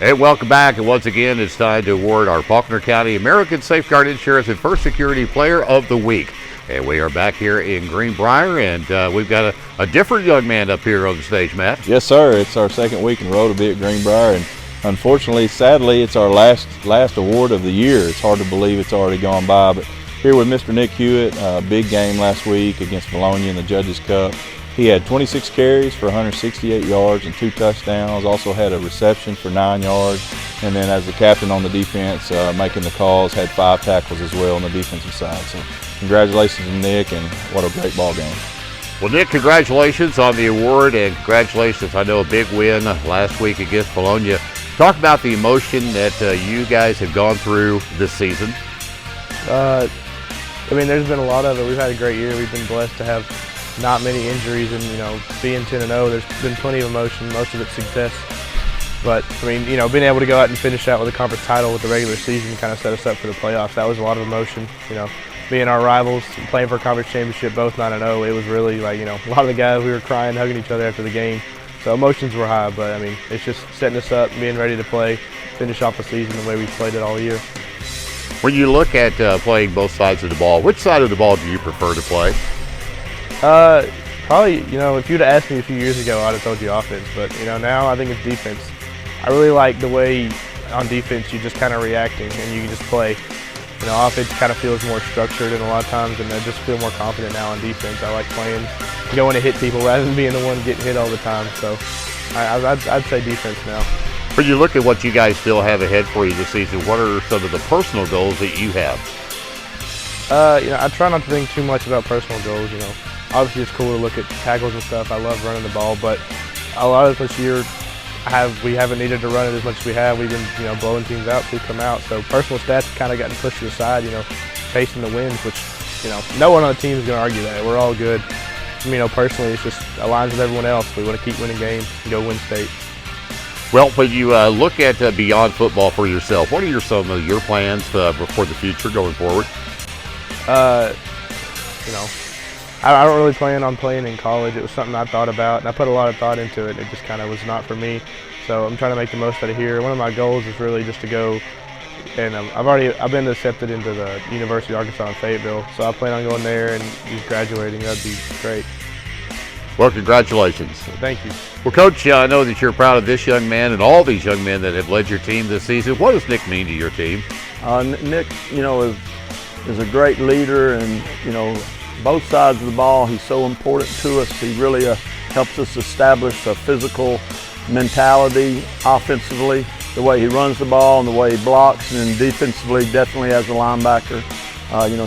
And welcome back. And once again, it's time to award our Faulkner County American Safeguard Insurance and First Security Player of the Week. And we are back here in Greenbrier, and we've got a different young man up here on the stage, Matt. Yes, sir. It's our second week in a row to be at Greenbrier, and unfortunately, sadly, it's our last award of the year. It's hard to believe it's already gone by, but here with Mr. Nick Huett, a big game last week against Bologna in the Judges Cup. He had 26 carries for 168 yards and 2 touchdowns, also had a reception for 9 yards, and then as the captain on the defense, making the calls, had 5 tackles as well on the defensive side. So congratulations to Nick, and what a great ball game. Well, Nick, congratulations on the award, and congratulations, I know, a big win last week against Bologna. Talk about the emotion that you guys have gone through this season. I mean, there's been a lot of it. We've had a great year. We've been blessed to have not many injuries, and being 10-0, there's been plenty of emotion, most of it's success. But I mean, being able to go out and finish out with a conference title with the regular season kind of set us up for the playoffs. That was a lot of emotion. Being our rivals, playing for a conference championship, both 9-0, it was really like, a lot of the guys, we were crying, hugging each other after the game. So emotions were high, but I mean, it's just setting us up, being ready to play, finish off the season the way we played it all year. When you look at playing both sides of the ball, which side of the ball do you prefer to play? Probably, if you'd have asked me a few years ago, I'd have told you offense. But, now I think it's defense. I really like the way on defense you just kind of reacting and you can just play. Offense kind of feels more structured and a lot of times, and I just feel more confident now on defense. I like playing, going to hit people rather than being the one getting hit all the time. So I'd say defense now. When you look at what you guys still have ahead for you this season, what are some of the personal goals that you have? I try not to think too much about personal goals. Obviously it's cool to look at tackles and stuff. I love running the ball, but a lot of this year we haven't needed to run it as much as we have. We've been blowing teams out to come out. So personal stats have kind of gotten pushed to the side. Chasing the wins, which no one on the team is going to argue that. We're all good. Personally, it's just aligns with everyone else. We want to keep winning games and go win state. Well, when you look at beyond football for yourself, what are some of your plans for the future going forward? I don't really plan on playing in college. It was something I thought about, and I put a lot of thought into it. It just kind of was not for me. So I'm trying to make the most out of here. One of my goals is really just to go, and I've been accepted into the University of Arkansas in Fayetteville. So I plan on going there and just graduating. That'd be great. Well, congratulations. Thank you. Well, Coach, I know that you're proud of this young man and all these young men that have led your team this season. What does Nick mean to your team? Nick, is a great leader, and both sides of the ball. He's so important to us. He really helps us establish a physical mentality offensively, the way he runs the ball and the way he blocks, and then defensively, definitely as a linebacker.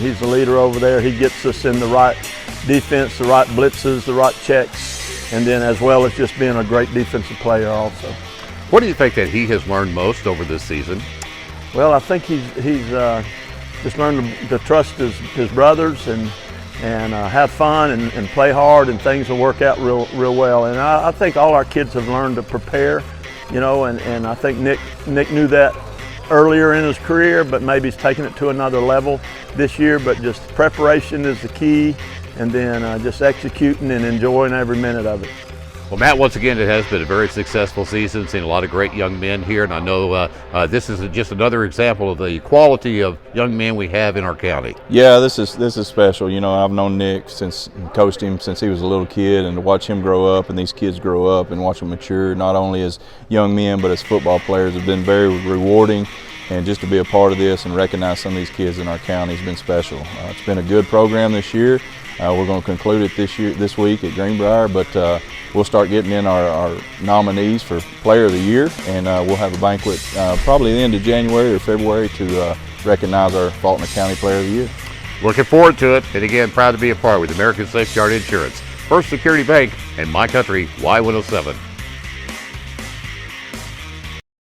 He's the leader over there. He gets us in the right defense, the right blitzes, the right checks, and then as well as just being a great defensive player also. What do you think that he has learned most over this season? Well, I think he's just learned to trust his brothers and have fun and play hard, and things will work out real well. And I think all our kids have learned to prepare, and I think Nick knew that earlier in his career, but maybe he's taking it to another level this year. But just preparation is the key, and then just executing and enjoying every minute of it. Well, Matt, once again, it has been a very successful season, seen a lot of great young men here, and I know this is just another example of the quality of young men we have in our county. Yeah, this is special. I've known Nick coached him since he was a little kid, and to watch him grow up and these kids grow up and watch them mature, not only as young men but as football players, have been very rewarding. And just to be a part of this and recognize some of these kids in our county has been special. It's been a good program this year. We're going to conclude it this week at Greenbrier, but we'll start getting in our nominees for Player of the Year, and we'll have a banquet probably the end of January or February to recognize our Faulkner County Player of the Year. Looking forward to it, and again, proud to be a part with American Safeguard Insurance, First Security Bank, and My Country Y107.